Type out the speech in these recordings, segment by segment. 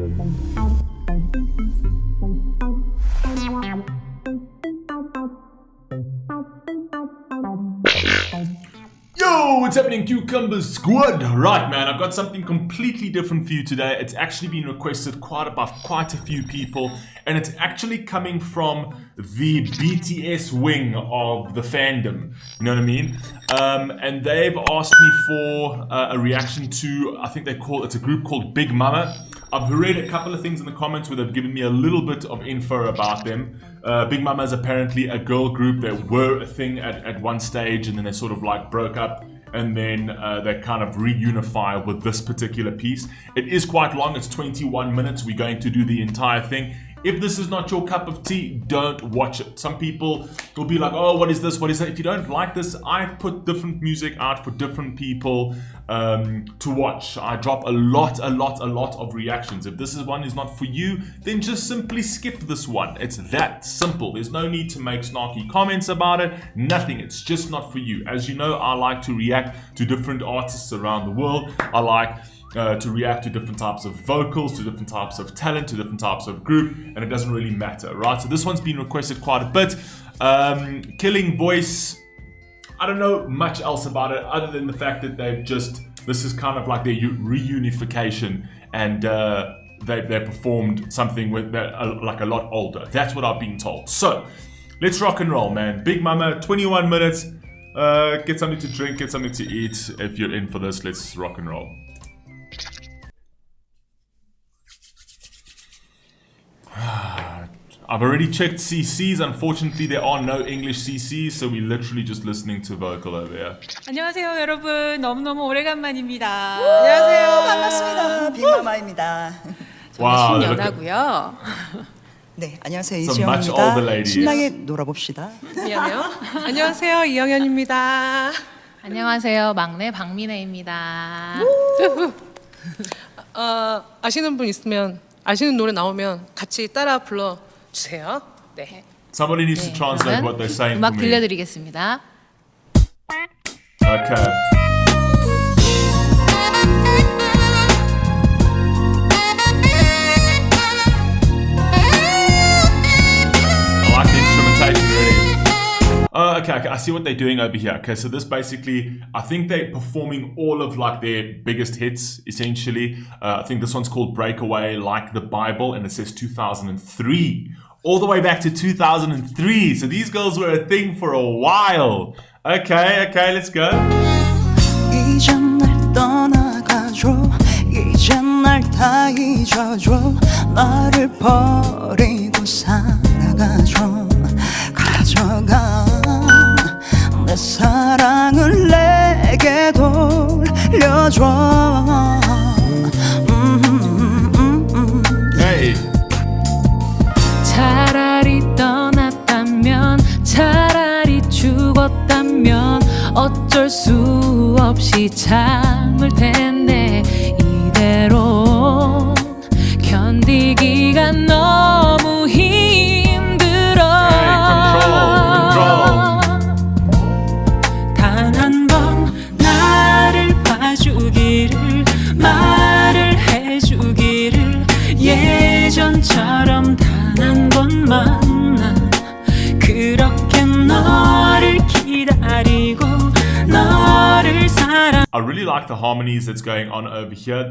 Yo, what's happening, Cucumber Squad? Right, man, I've got something completely different for you today. It's actually been requested quite a few people, and it's actually coming from the BTS wing of the fandom. You know what I mean? And they've asked me for a reaction to, I think it's a group called Bigmama. I've read a couple of things in the comments where they've given me a little bit of info about them. Bigmama is apparently a girl group that were a thing at one stage, and then they sort of like broke up, and then they kind of reunify with this particular piece. It is quite long, it's 21 minutes. We're going to do the entire thing. If this is not your cup of tea, don't watch it. Some people will be like, oh, what is this? What is that? If you don't like this, I put different music out for different people to watch. I drop a lot of reactions. If this is not for you, then just simply skip this one. It's that simple. There's no need to make snarky comments about it. Nothing. It's just not for you. As you know, I like to react to different artists around the world. I like to react to different types of vocals, to different types of talent, to different types of group, and it doesn't really matter, right? So this one's been requested quite a bit. 킬링보이스, I don't know much else about it other than the fact that this is kind of like their reunification, and they performed something with like a lot older. That's what I've been told. So let's rock and roll, man. Bigmama, 21 minutes. Get something to drink, get something to eat. If you're in for this, let's rock and roll. I've already checked CCs. Unfortunately, there are no English CCs, so we're literally just listening to vocal over here. 안녕하세요, 여러분. 너무너무 오래간만입니다. 안녕하세요. 반갑습니다. 빅마마입니다. Wow, 신여다고요. 네, 안녕하세요. Some much older 이지영입니다. ladies. 신나게 놀아봅시다. 미안해요. 안녕하세요, 이영현입니다. 안녕하세요. 막내 박민혜입니다. 아시는 분 있으면 아시는 노래 나오면 같이 따라 불러 주세요. 네. Somebody needs to translate what they're saying for 음악 me. 들려드리겠습니다. Okay. I like the instrumentation really. Okay, I see what they're doing over here. Okay, so this basically, I think they're performing all of like their biggest hits, essentially. I think this one's called Breakaway, like the Bible, and it says 2003. All the way back to 2003. So these girls were a thing for a while. Okay, let's go. 이젠 날 떠나가줘. 이젠 날 다 잊어줘. 나를 버리고 살아가줘. 가져가 내 사랑을 내게 돌려줘. Hey. 차라리 떠났다면 차라리 죽었다면 어쩔 수 없이 참을 텐데 이대로 견디기가 너무 힘들어. 단 한 번 나를 봐주기를 말을 해주기를 예전처럼 단 한 번만 난 그렇게 너를 기다리고 너를 사랑. I really like the harmonies that's going on over here.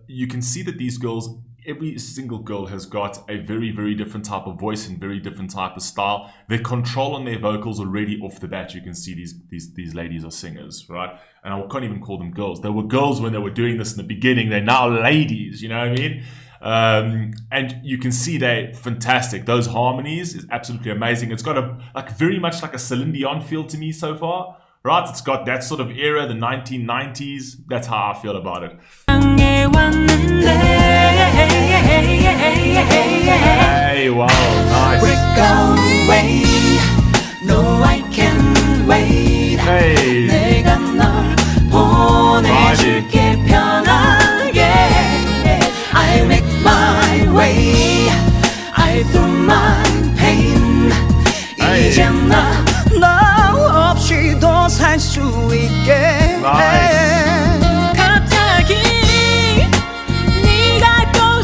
You can see that these girls, every single girl has got a very, very different type of voice and very different type of style. Their control on their vocals already off the bat. You can see these ladies are singers, right? And I can't even call them girls. They were girls when they were doing this in the beginning. They're now ladies, you know what I mean? And you can see they're fantastic. Those harmonies is absolutely amazing. It's got very much like a Celine Dion feel to me so far. Right, it's got that sort of era, the 1990s. That's how I feel about it. Hey, wow, nice. Breakaway, no I can't wait. Hey. 내가 널 보내줄게 편하게. I make my way, I throw my pain. Hey. 이제 나 없이도 살 수 있게. Nice. 갑자기 네가 또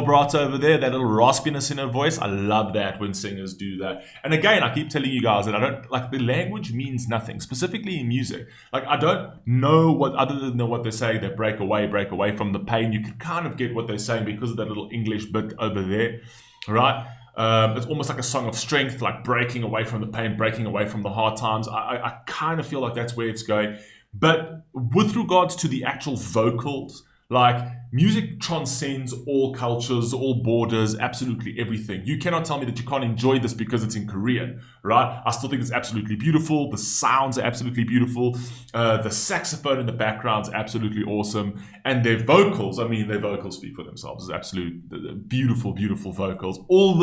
vibrato over there, that little raspiness in her voice. I love that when singers do that. And again, I keep telling you guys that I don't like the language means nothing, specifically in music. Like I don't know what other than what they're saying. They break away from the pain. You can kind of get what they're saying because of that little English bit over there, right? It's almost like a song of strength, like breaking away from the pain, breaking away from the hard times. I kind of feel like that's where it's going. But with regards to the actual vocals, like music transcends all cultures, all borders, absolutely everything. You cannot tell me that you can't enjoy this because it's in Korean, right? I still think it's absolutely beautiful. The sounds are absolutely beautiful. The saxophone in the background is absolutely awesome. And their vocals, I mean, their vocals speak for themselves. It's absolute beautiful, beautiful vocals. All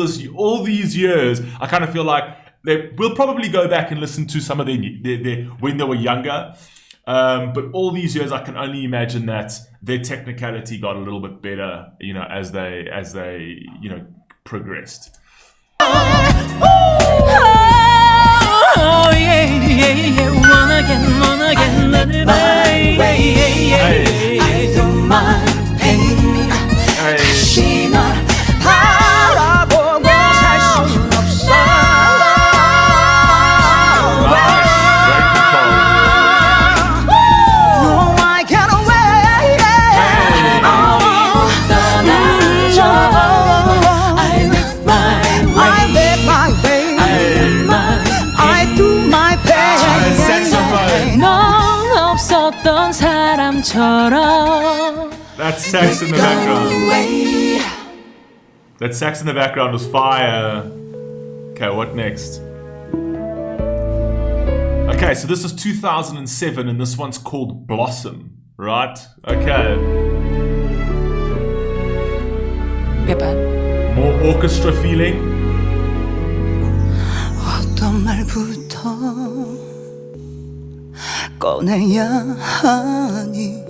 these years, I kind of feel like we'll probably go back and listen to some of their when they were younger. But all these years, I can only imagine that their technicality got a little bit better, you know, as they you know, progressed. Oh yeah, wanna get my way. I throw my pain. 다시 널 바라보고 살 순 없어. That sax in the background. That sax in the background was fire. Okay, what next? Okay, so this is 2007 and this one's called Blossom, right? Okay. More orchestra feeling. 어떤 말부터 꺼내야 하니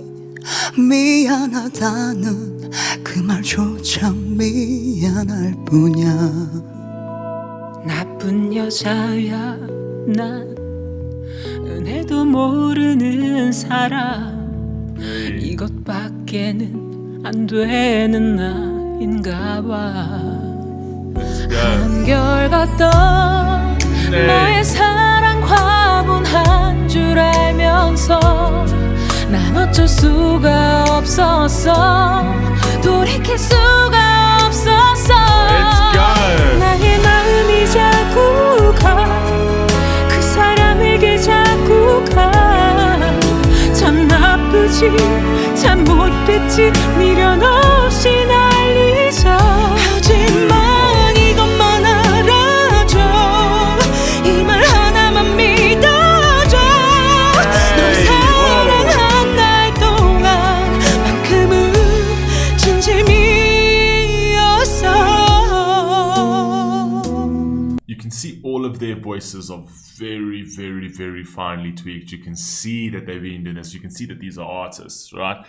미안하다는 그 말조차 미안할 뿐이야. 나쁜 여자야 난 은혜도 모르는 사람 이것밖에는 안 되는 나인가 봐. 한결같던 너의 사랑 과분한 줄 알면서 난 어쩔 수가 없었어. 돌이킬 수가 없었어. 나의 마음이 자꾸 그 사람에게 자꾸 참 나쁘지 참 못됐지 미련 없이 날 잊어. 하지만 이것만 알아줘. 이 말 하나만 믿어줘. 널 사랑한 날 동안만큼은 진심이었어. You can see all of their voices are very, very, very finely tweaked. You can see that they've been doing this. You can see that these are artists, right?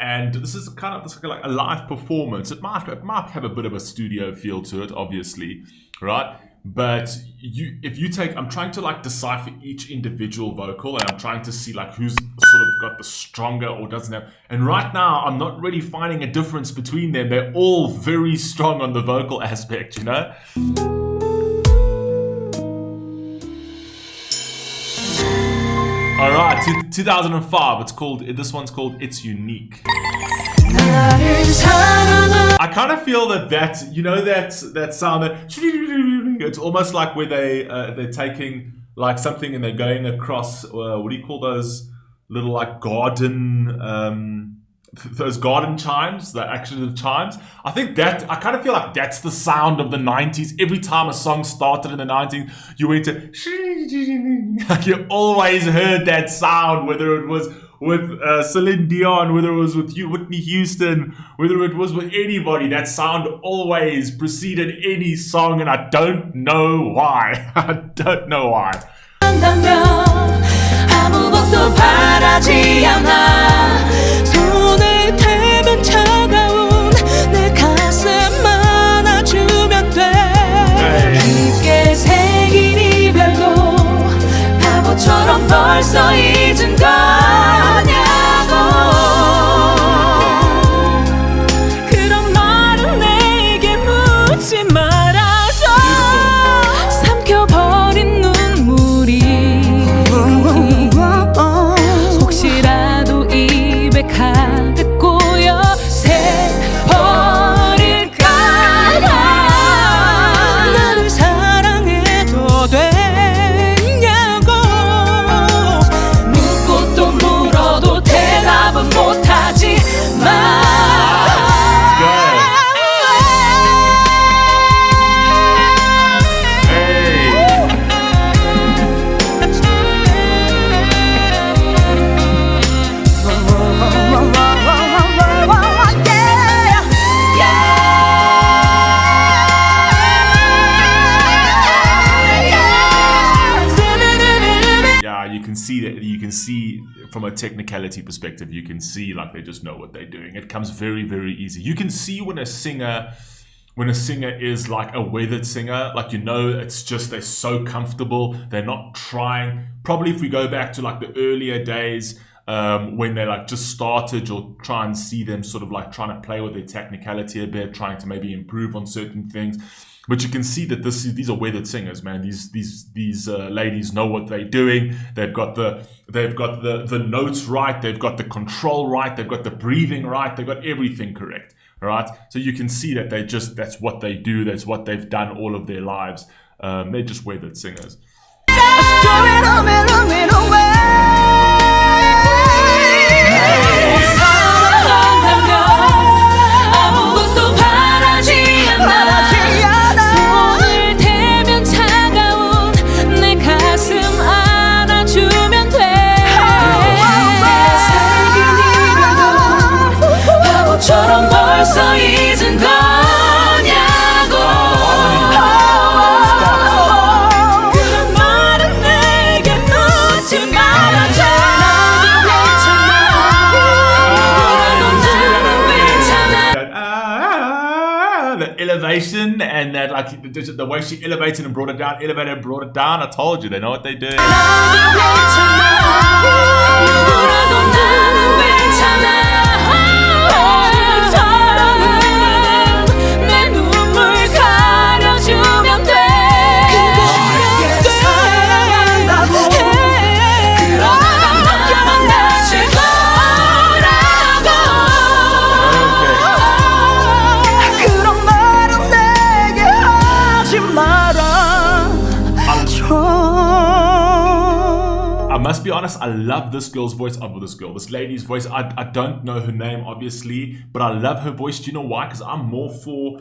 And this is kind of like a live performance. It might have a bit of a studio feel to it, obviously, right? But if you take, I'm trying to like decipher each individual vocal, and I'm trying to see like who's sort of got the stronger or doesn't have. And right now, I'm not really finding a difference between them. They're all very strong on the vocal aspect, you know? All right, 2005. This one's called It's Unique. I kind of feel that you know that sound that it's almost like where they're taking like something and they're going across what do you call those little like garden those garden chimes, the chimes. I think that I kind of feel like that's the sound of the 90s. Every time a song started in the 90s, you went to like you always heard that sound, whether it was with Celine Dion, whether it was with Whitney Houston, whether it was with anybody, that sound always preceded any song, and I don't know why. I don't know why. 아무것도 바라지 않아. 손을 대면 차가운 내 가슴 안아주면 돼. 깊게 새긴 이별도 바보처럼 벌써 잊은 거냐고. 그런 can see from a technicality perspective, you can see like they just know what they're doing. It comes very, very easy. You can see when a singer is like a weathered singer, like, you know, it's just they're so comfortable, they're not trying. Probably if we go back to like the earlier days, when they like just started, you'll try and see them sort of like trying to play with their technicality a bit, trying to maybe improve on certain things. But you can see that these are weathered singers, man. These ladies know what they're doing. They've got the notes right. They've got the control right. They've got the breathing right. They've got everything correct. All right. So you can see that that's what they do. That's what they've done all of their lives. They're just weathered singers. 아무것도 바라지 않아 손을 대면 차가운 내 가슴 안아주면 돼 살긴 이래도 바보처럼 벌써 잊은 거냐고 그런 말은 내게 묻지 말아줘 The elevation and that, like, the way she elevated and brought it down, elevated and brought it down. I told you, they know what they do. I must be honest, I love this girl's voice. This lady's voice. I don't know her name, obviously, but I love her voice. Do you know why? Because I'm more for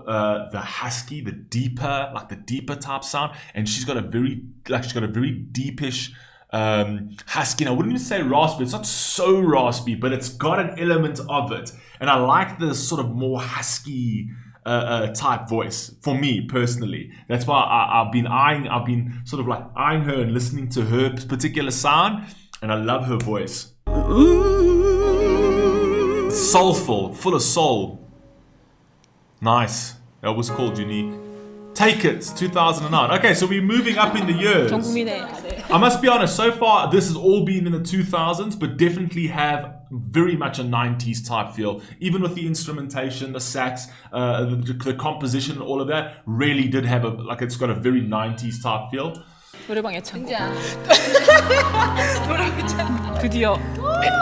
the husky, the deeper type sound, and she's got a very deepish husky. And I wouldn't even say raspy. It's not so raspy, but it's got an element of it, and I like the sort of more husky type voice for me personally. That's why I've been sort of like eyeing her and listening to her particular sound, and I love her voice. Soulful, full of soul. Nice. That was called Unique. Take It, 2009. Okay, so we're moving up in the years. I must be honest, so far this has all been in the 2000s, but definitely have very much a 90s type feel. Even with the instrumentation, the sax, the composition and all of that, really did have it's got a very 90s type feel. 노래방 애창곡 드디어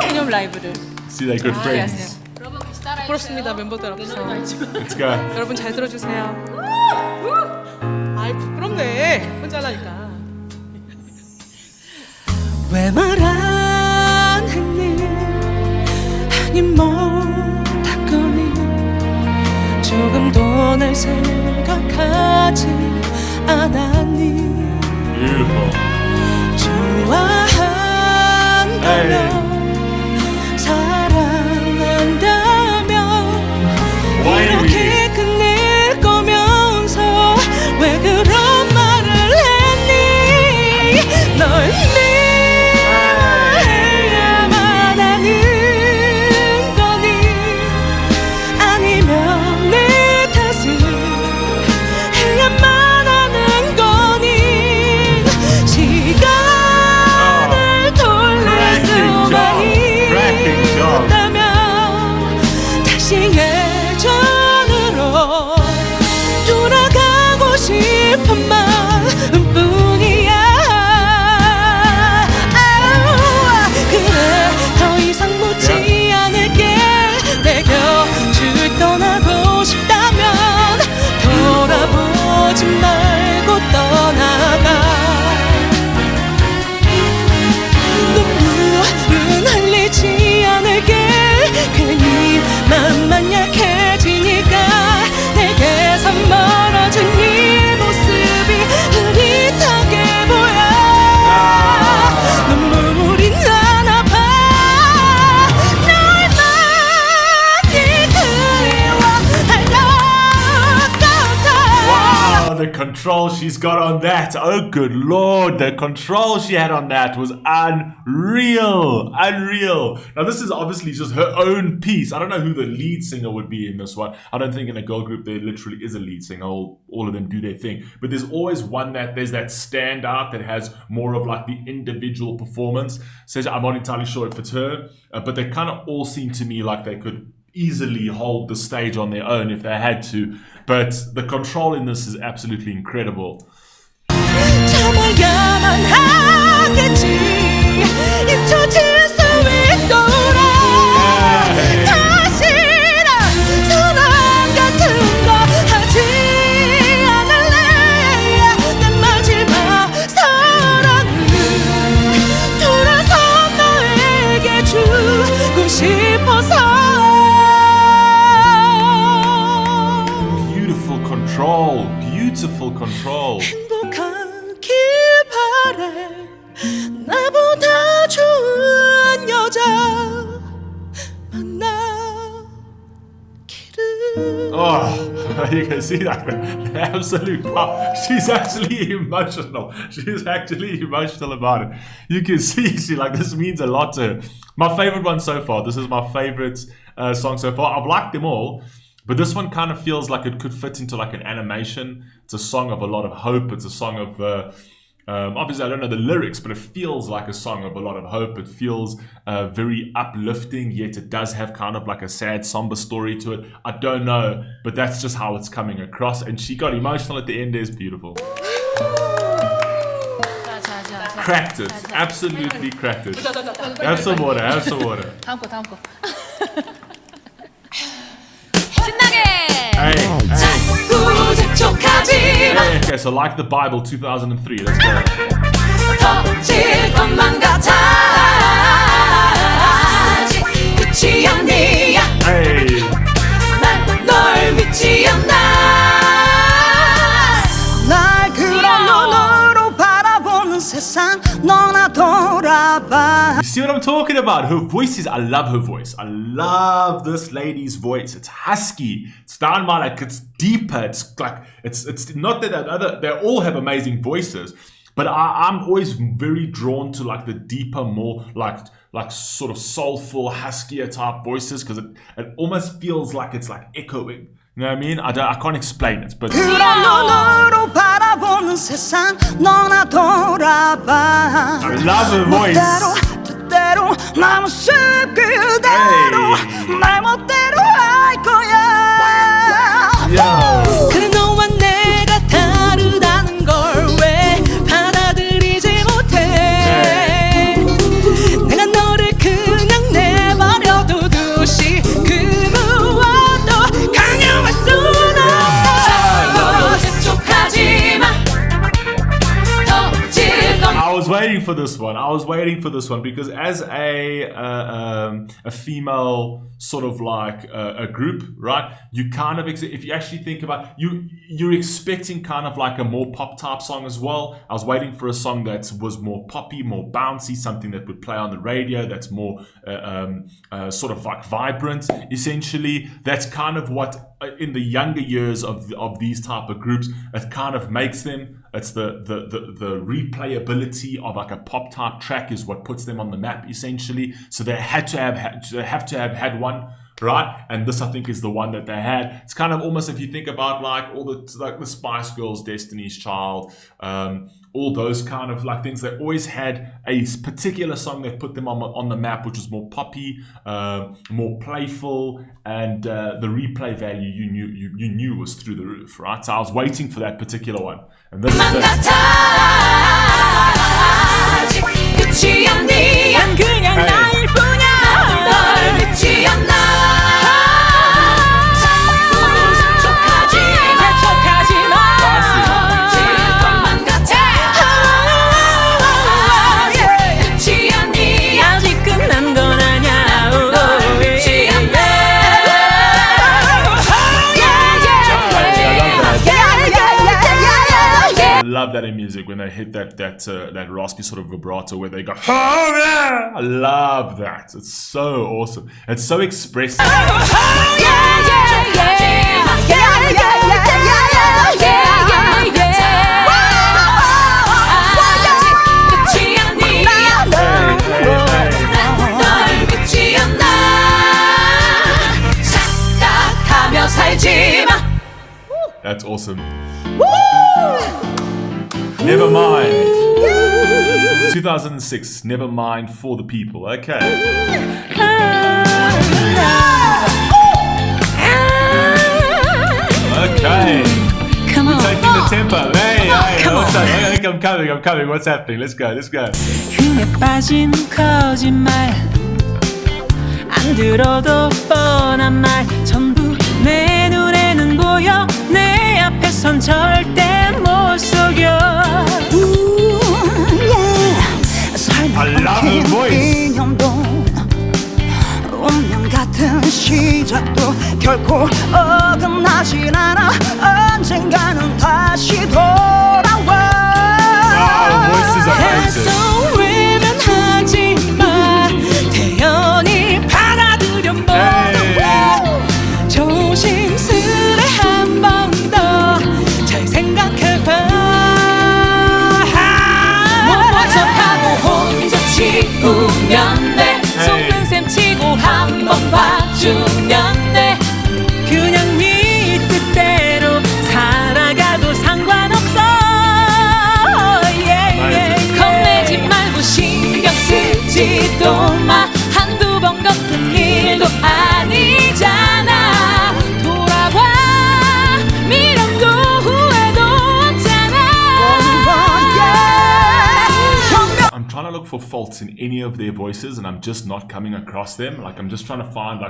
기념 라이브를 See, they're good friends. 부끄럽습니다, 멤버들 앞에서. Let's go. 여러분 잘 들어주세요. 아이 부끄럽네, 혼자 하니까. 왜 말 안 했니 아님 못한 거니 조금도 날 생각하지 않았니 Beautiful. 좋아한다면 사랑한다면 이렇게 끝낼 거면서 왜 그런 말을 했니 널 미워해야만 하는 거니 아니면 내 탓을 해야만 하는 거니 시간을 돌릴 수가 control she's got on that. Oh, good Lord. The control she had on that was unreal. Unreal. Now, this is obviously just her own piece. I don't know who the lead singer would be in this one. I don't think in a girl group there literally is a lead singer. All of them do their thing. But there's always one there's that standout that has more of like the individual performance. So I'm not entirely sure if it's her, but they kind of all seem to me like they could easily hold the stage on their own if they had to. But the control in this is absolutely incredible. 참아야만 하겠지 잊혀질 수 있도록 다시는 사랑 같은 거 하지 않을래 내 마지막 사랑을 돌아서 너에게 주고 싶어서 Beautiful control. 행복하길 바래 나보다 좋은 여자 만나기를. Oh, you can see that. The absolute pop. She's actually emotional. She's actually emotional about it. You can see this means a lot to her. My favorite one so far. This is my favorite song so far. I've liked them all. But this one kind of feels like it could fit into like an animation. It's a song of a lot of hope. It's a song of, obviously I don't know the lyrics, but it feels like a song of a lot of hope. It feels very uplifting, yet it does have kind of like a sad, somber story to it. I don't know, but that's just how it's coming across. And she got emotional at the end. It's beautiful. Cracked it. Absolutely cracked it. Have some water. Have some water. 다음 거. Hey. 자꾸 재촉하지 마. Okay, so like the Bible 2003. Let's go. 터질 것만 같아 아직 끝이 아니야. Hey. 난 널 믿지 않아. 날 그런 눈으로 바라보는 세상 너나 돌아봐. You see what I'm talking about? Her voice I love her voice. I love this lady's voice. It's husky. It's down my like it's deeper. It's like it's not that they all have amazing voices, but I'm always very drawn to like the deeper, more like sort of soulful, huskier type voices because it almost feels like it's like echoing. You know what I mean? I can't explain it, but 그런 눈으로 바라보는 세상 너나 돌아봐. I love her voice. 뜻대로 마음속 그대로 말 멋대로 할 거야. 그래 너와 내가 다르다는 걸 왜 받아들이지 못해. 내가 너를 그냥 내버려도 두시 그 무엇도 강요할 순 없어. 재촉하지 마. I was waiting for this one because as a female sort of like a group, right? You kind of if you actually think about you're expecting kind of like a more pop type song as well. I was waiting for a song that was more poppy, more bouncy, something that would play on the radio. That's more sort of like vibrant. Essentially, that's kind of what in the younger years of these type of groups, it kind of makes them. It's the replayability of like a pop type track is what puts them on the map essentially. So they have to have had one, right? And this I think is the one that they had. It's kind of almost if you think about like all the like the Spice Girls, Destiny's Child, all those kind of like things. They always had a particular song that put them on the map, which was more poppy, more playful, and the replay value you knew was through the roof, right? So I was waiting for that particular one, and this is it. 끝이 아니야. 그냥 나일 뿐이야. 널 믿지 않아. I love that in music when they hit that raspy sort of vibrato where they go, oh yeah! I love that. It's so awesome. It's so expressive. awesome. Never mind. 2006. Never mind for the people. Okay. Okay. Come on. Taking the tempo. Hey, what's up? I think I'm coming. What's happening? Let's go. 흥에 빠진 거짓말 안 들어도 뻔한 말 전부 내 눈에는 보여 내 앞에선 절대 못 속여 I love her voice. 운명 같은 시작도 결코 어긋나진 않아 언젠가는 다시 돌아와 Wow, voice is amazing. 외면하지마 태연히 받아들여 모두 조심스레 한 번 더 잘 생각해봐 못봐서 하고 혼자 치우면 돼 속는 셈 치고 한 번 봐주면 돼 그냥 네 뜻대로 살아가도 상관없어 겁내지 말고 신경 쓰지도 마 한두 번 겪은 일도 아니잖아 돌아봐 미련도 후회도 없잖아 I'm trying to look for faults in any of their voices and I'm just not coming across them. Like I'm just trying to find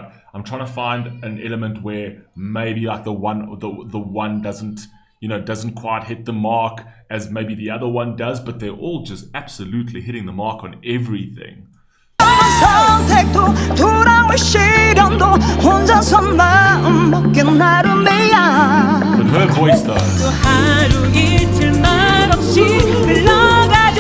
an element where maybe like the one doesn't quite hit the mark as maybe the other one does, but they're all just absolutely hitting the mark on everything. 선택도 돌아올 시련도 혼자서 마음 먹긴 나름이야 But her voice though. 또 하루 이틀 말없이 흘러가듯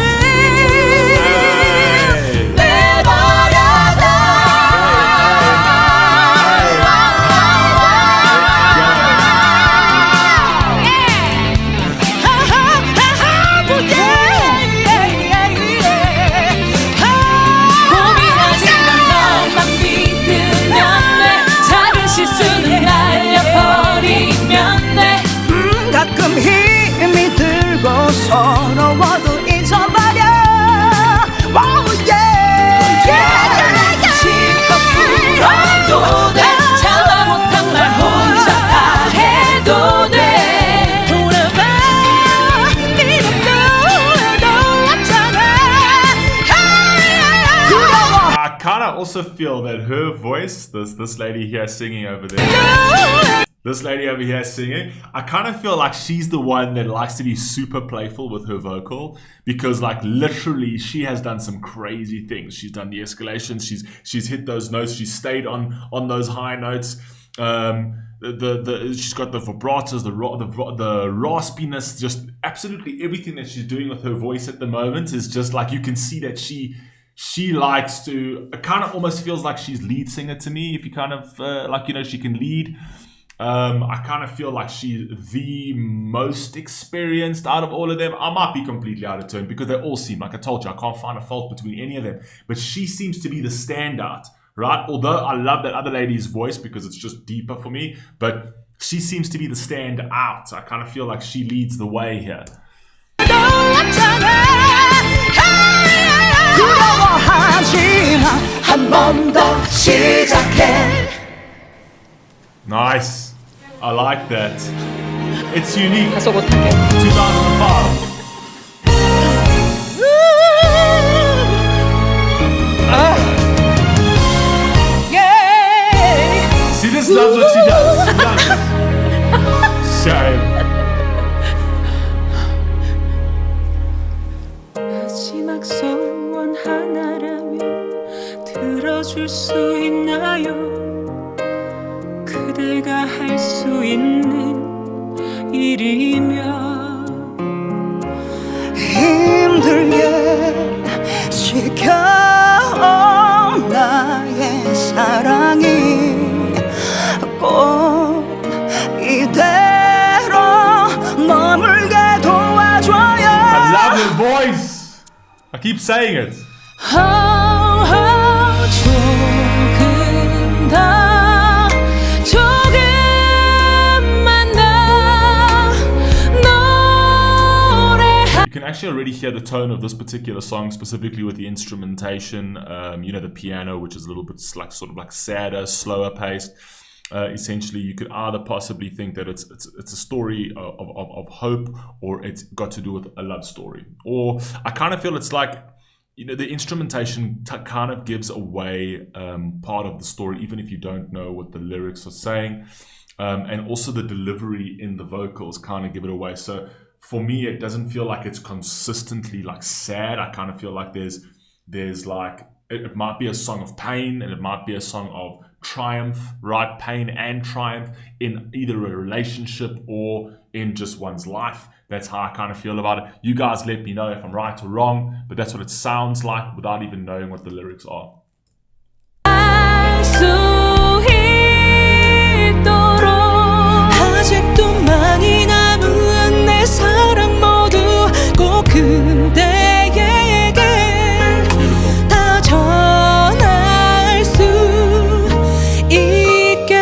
가끔 힘이 들고 서러워도 잊어버려 oh, yeah. 실컷 풀어도 돼 참아 못한 말 혼자 다 해도 돼 돌아봐 미련도 후회도 없잖아 I kind of also feel that her voice, this lady here singing over there. This lady over here singing, I kind of feel like she's the one that likes to be super playful with her vocal because like literally she has done some crazy things. She's done the escalations, she's hit those notes, she's stayed on those high notes. She's got the vibratos, the raspiness, just absolutely everything that she's doing with her voice at the moment is just like you can see that she likes to. It kind of almost feels like she's lead singer to me. If you kind of she can lead. I kind of feel like she's the most experienced out of all of them. I might be completely out of turn because they all seem, like I told you, I can't find a fault between any of them. But she seems to be the standout, right? Although I love that other lady's voice because it's just deeper for me, but she seems to be the standout. I kind of feel like she leads the way here. Nice. I like that. It's unique. 가서 못하게. 2005. See, this loves what she does. She loves it. Shame. 마지막 소원 하나라면 들어줄 수 있나요? 그대가 할 수 있는 일이면 힘들게 지켜온 나의 사랑이 꼭 이대로 머물게 도와줘요. I love her voice. I keep saying it. 조금만 더 you can actually already hear the tone of this particular song, specifically with the instrumentation. You know, the piano, which is a little bit like sort of like sadder, slower paced. Essentially, you could either possibly think that it's a story of hope, or it's got to do with a love story. Or I kind of feel it's like, you know, the instrumentation kind of gives away part of the story, even if you don't know what the lyrics are saying. And also the delivery in the vocals kind of give it away. So for me, it doesn't feel like it's consistently like sad. I kind of feel like there's like, it might be a song of pain, and it might be a song of triumph, right? Pain and triumph in either a relationship or in just one's life. That's how I kind of feel about it. You guys let me know if I'm right or wrong, but that's what it sounds like without even knowing what the lyrics are. 아직도 많이 남은 내 사랑 모두 꼭 그대에게 다 전할 수 있게.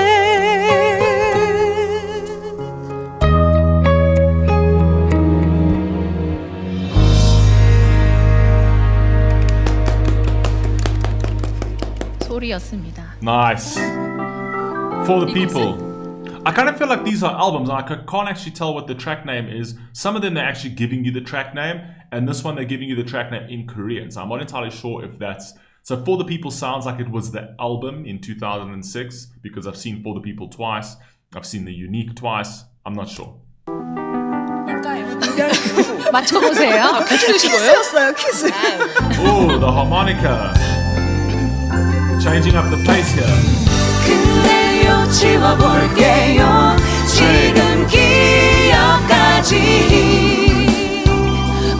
소리였습니다. Nice. For the people. I kind of feel like these are albums. I can't actually tell what the track name is. Some of them they're actually giving you the track name, and this one they're giving you the track name in Korean. So I'm not entirely sure if that's... So For the People sounds like it was the album in 2006, because I've seen For the People twice. I've seen the Unique twice. I'm not sure. 맞춰보세요. 키스였어요, 키스. Oh, the harmonica. Changing up the pace here. 그래요, 지워볼게요. 지금 기억까지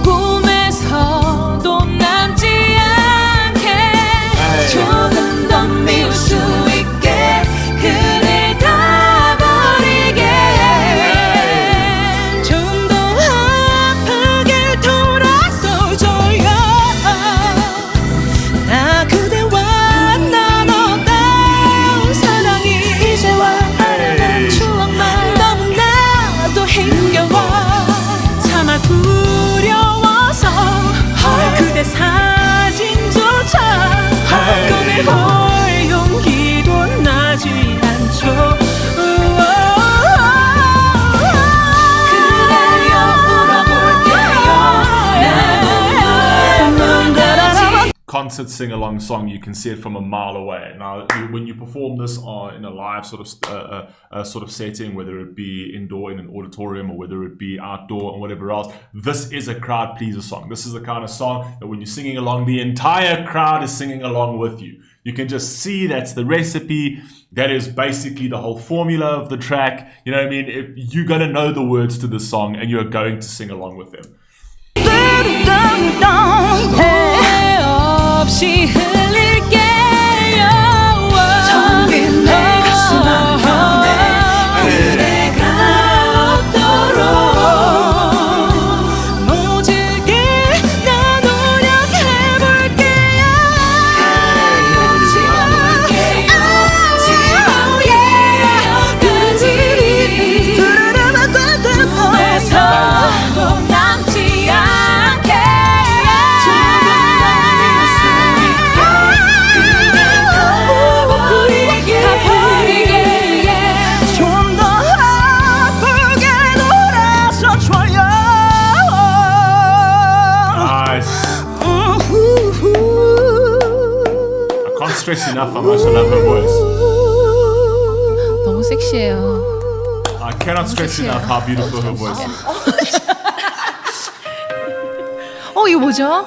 꿈에서도 남지 않게 조금 더 미울 수 있게 그댈 다 버리게 좀 더 아프게 돌아서줘요. 나 그대와 나눴던 사랑이 이제와 아련한 추억만 너무나도 힘겨워. 차마 두려워서 그대 사진조차 꺼내볼 용기도 나지 않죠. 그래요, 울어볼게요. Concert sing-along song, you can see it from a mile away. Now, when you perform this in a live sort of setting, whether it be indoor in an auditorium or whether it be outdoor and whatever else, this is a crowd pleaser song. This is the kind of song that when you're singing along, the entire crowd is singing along with you. You can just see that's the recipe. That is basically the whole formula of the track. You know what I mean? You're going to know the words to the song and you're going to sing along with them. 없이 흘릴게요. 텅빈 내 가슴 한켠에 그대가 없도록 모질게 나 노력해볼게요. 지워볼게요. 지워볼게요. 꿈에서도 남지 않게 Stress enough how much I love her voice. 너무 섹시해요. I cannot stress enough how beautiful her voice is. 이거 뭐죠?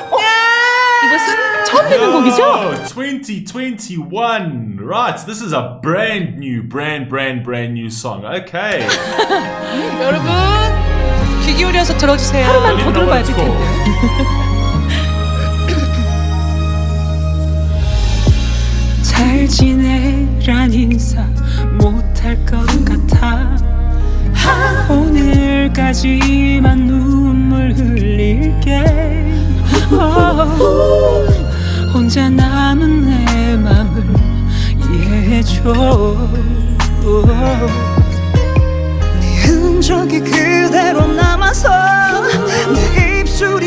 이것은 처음 듣는 곡이죠? 2021. Right, this is a brand new song. Okay. 여러분 귀 기울여서 들어주세요. 하루만 더 들어봐야 될 텐데. 잘 지내란 인사 못할 것 같아. 오늘까지만 눈물 흘릴게. 혼자 남은 내 맘을 이해해줘. 네 흔적이 그대로 남아서 내 입술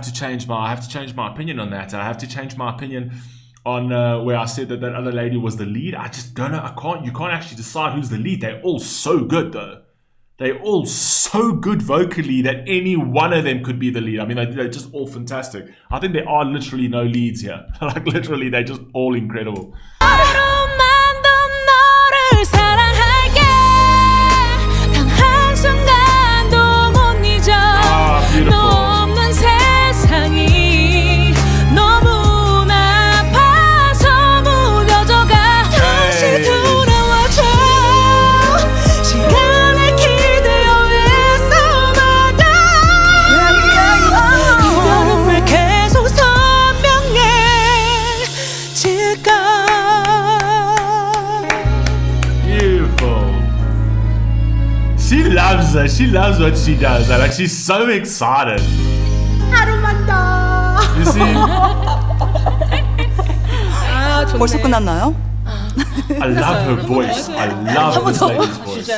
have to change my opinion on that. I have to change my opinion on where I said that other lady was the lead. I just don't know. You can't actually decide who's the lead. They're all so good though. They're all so good vocally that any one of them could be the lead. I mean, they're just all fantastic. I think there are literally no leads here. Like literally, they're just all incredible. 하루만 더 너를 사랑할게 단 한순간도 못 잊어 beautiful. 너 없는 세상이 너무나 아파서 무뎌져가 다시 돌아와줘 시간을 기대어 있어마다 이별은 왜 계속 선명해질까 Beautiful. She loves her. She loves what she does. Like she's so excited. 하루만 더. You see, 아, 좋네. 벌써 끝났나요? I love her voice. I love this lady's voice.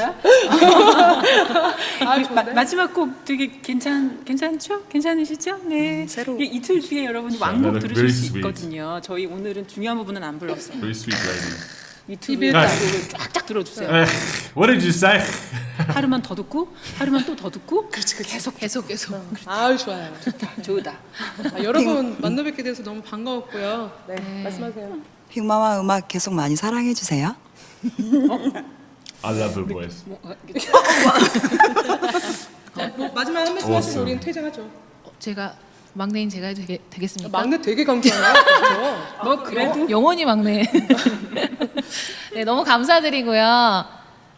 마지막 곡 되게 괜찮죠? 괜찮으시죠? 네. 새로. 이게 이틀 뒤에 여러분이 That 왕곡 look 들으실 very 수 sweet. 있거든요. 저희 오늘은 중요한 부분은 안 불렀어요. Very sweet lady. 유튜브에 아. 곡을 쫙쫙 들어주세요. What did you say? 하루만 더 듣고, 하루만 또 더 듣고, 계속. 아유, 좋아요. 좋다. 아, 여러분 만나 뵙게 돼서 너무 반가웠고요. 네, 말씀하세요. 빅마마 음악 계속 많이 사랑해 주세요. I love her voice. 뭐, 마지막 한 말씀 하시면 Awesome. 우리는 퇴장하죠. 제가 막내인 제가 해도 되겠습니까? 막내 되게 강조하네요. 그렇죠? 뭐 그래도 영원히 막내. 네, 너무 감사드리고요.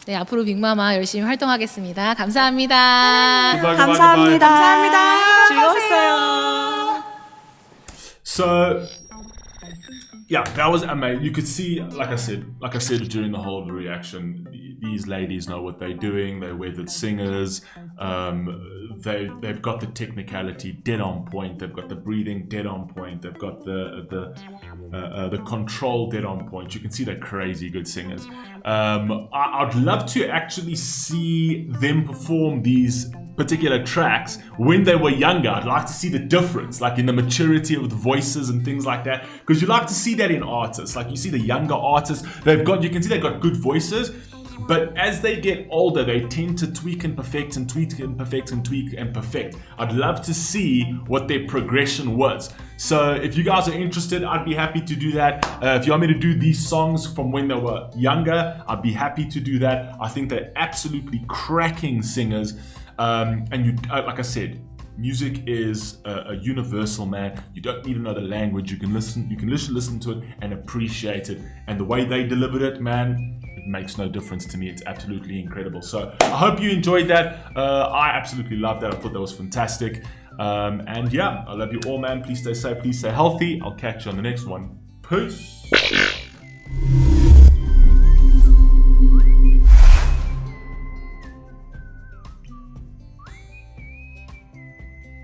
네, 앞으로 빅마마 열심히 활동하겠습니다. 감사합니다. Goodbye, 감사합니다. goodbye. 즐거웠어요. So, yeah, that was amazing. You could see, like I said during the whole of the reaction, these ladies know what they're doing. They're weathered singers. They've got the technicality dead on point. They've got the breathing dead on point. They've got the control dead on point. You can see they're crazy good singers. I'd love to actually see them perform these particular tracks when they were younger. I'd like to see the difference, like in the maturity of the voices and things like that, because you like to see that in artists. Like you see the younger artists, you can see they've got good voices, but as they get older, they tend to tweak and perfect and tweak and perfect and tweak and perfect. I'd love to see what their progression was. So if you guys are interested, I'd be happy to do that. If you want me to do these songs from when they were younger, I'd be happy to do that. I think they're absolutely cracking singers. And you, like I said, music is a universal, man. You don't need to know the language. You can listen to it and appreciate it. And the way they delivered it, man, it makes no difference to me. It's absolutely incredible. So I hope you enjoyed that. I absolutely loved that. I thought that was fantastic. And yeah, I love you all, man. Please stay safe. Please stay healthy. I'll catch you on the next one. Peace.